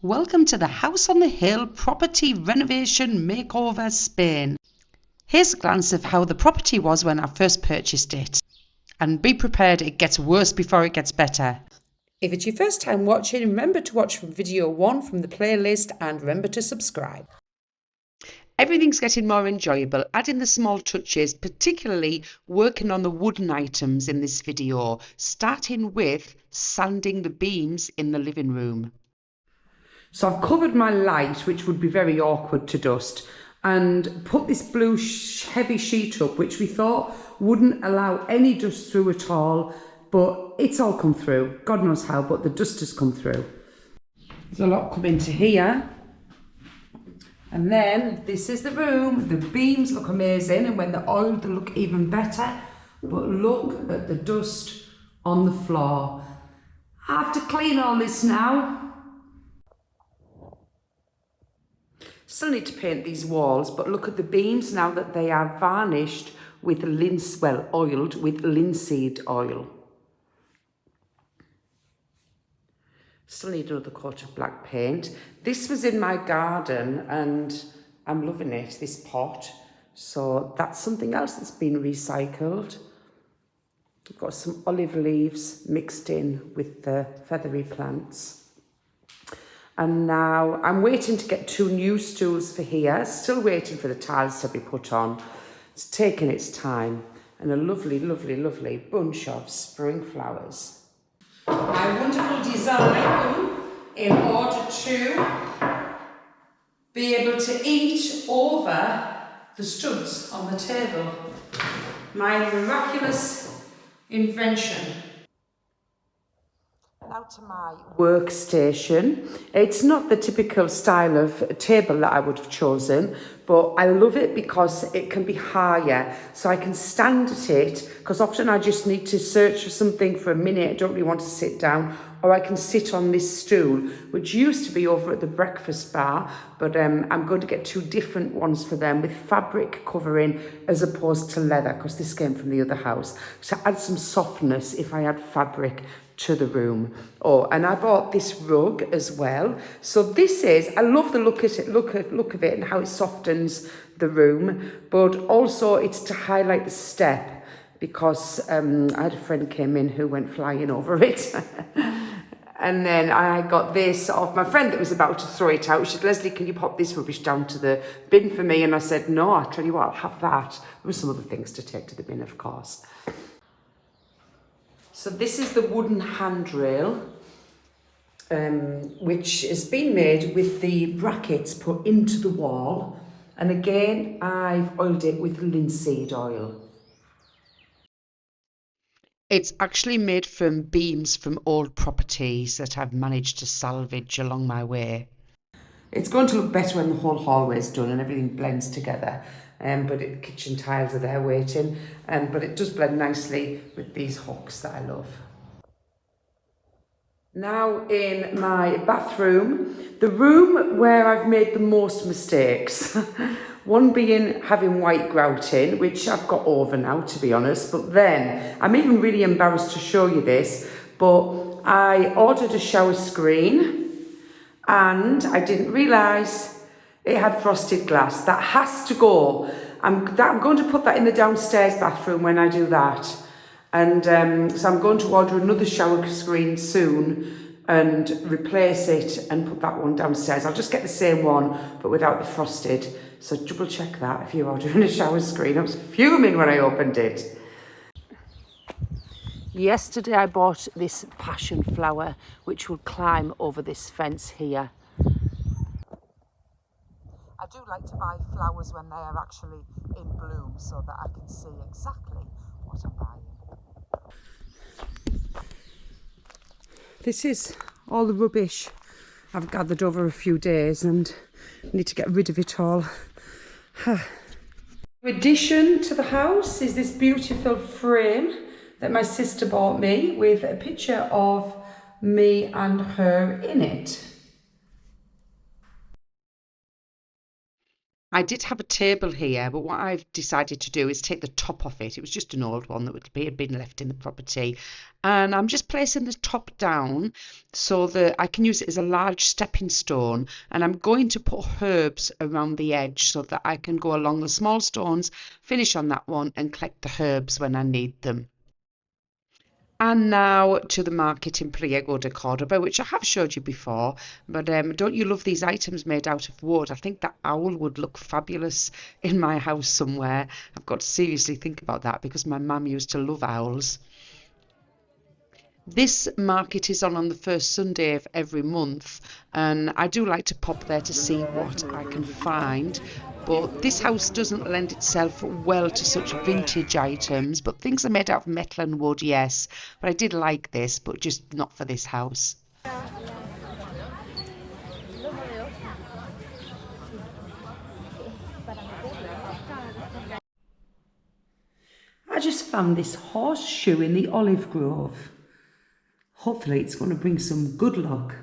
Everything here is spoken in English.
Welcome to the House on the Hill Property Renovation Makeover Spain. Here's a glance of how the property was when I first purchased it. And be prepared, it gets worse before it gets better. If it's your first time watching, remember to watch from video 1 from the playlist and remember to subscribe. Everything's getting more enjoyable, adding the small touches, particularly working on the wooden items in this video, starting with sanding the beams in the living room. So I've covered my light, which would be very awkward to dust, and put this blue heavy sheet up, which we thought wouldn't allow any dust through at all, but it's all come through. God knows how, but the dust has come through. There's a lot come into here. And then this is the room. The beams look amazing, and when they're oiled, they look even better. But look at the dust on the floor. I have to clean all this now. Still need to paint these walls, but look at the beams now that they are varnished with oiled with linseed oil. Still need another coat of black paint. This was in my garden and I'm loving it, this pot. So that's something else that's been recycled. I've got some olive leaves mixed in with the feathery plants. And now I'm waiting to get 2 new stools for here. Still waiting for the tiles to be put on. It's taking its time. And a lovely, lovely, lovely bunch of spring flowers. My wonderful design in order to be able to eat over the studs on the table. My miraculous invention. Now to my workstation. It's not the typical style of table that I would have chosen, but I love it because it can be higher, so I can stand at it, because often I just need to search for something for a minute, I don't really want to sit down, or I can sit on this stool, which used to be over at the breakfast bar, but I'm going to get 2 different ones for them with fabric covering as opposed to leather, because this came from the other house, to add some softness if I add fabric to the room. Oh, and I bought this rug as well. So this is, I love the look of it and how it softens the room, but also it's to highlight the step, because I had a friend came in who went flying over it. And then I got this off my friend that was about to throw it out. She said, "Leslie, can you pop this rubbish down to the bin for me?" And I said, "No, I'll tell you what, I'll have that." There were some other things to take to the bin, of course. So this is the wooden handrail, which has been made with the brackets put into the wall. And again, I've oiled it with linseed oil. It's actually made from beams from old properties that I've managed to salvage along my way. It's going to look better when the whole hallway is done and everything blends together. But the kitchen tiles are there waiting, but it does blend nicely with these hooks that I love. Now in my bathroom, the room where I've made the most mistakes. One being having white grout in, which I've got over now, to be honest. But then, I'm even really embarrassed to show you this, but I ordered a shower screen and I didn't realise it had frosted glass. That has to go. I'm going to put that in the downstairs bathroom when I do that. And so I'm going to order another shower screen soon and replace it and put that one downstairs. I'll just get the same one, but without the frosted. So double check that if you're ordering a shower screen. I was fuming when I opened it. Yesterday I bought this passion flower, which will climb over this fence here. I do like to buy flowers when they are actually in bloom so that I can see exactly what I'm buying. This is all the rubbish I've gathered over a few days and I need to get rid of it all. Addition to the house is this beautiful frame that my sister bought me with a picture of me and her in it. I did have a table here, but what I've decided to do is take the top off it. It was just an old one that had been left in the property. And I'm just placing the top down so that I can use it as a large stepping stone. And I'm going to put herbs around the edge so that I can go along the small stones, finish on that one, and collect the herbs when I need them. And now to the market in Priego de Cordoba, which I have showed you before. But don't you love these items made out of wood? I think that owl would look fabulous in my house somewhere. I've got to seriously think about that because my mum used to love owls. This market is on the first Sunday of every month, and I do like to pop there to see what I can find. But this house doesn't lend itself well to such vintage items, but things are made out of metal and wood, yes. But I did like this, but just not for this house. I just found this horseshoe in the olive grove. Hopefully it's going to bring some good luck.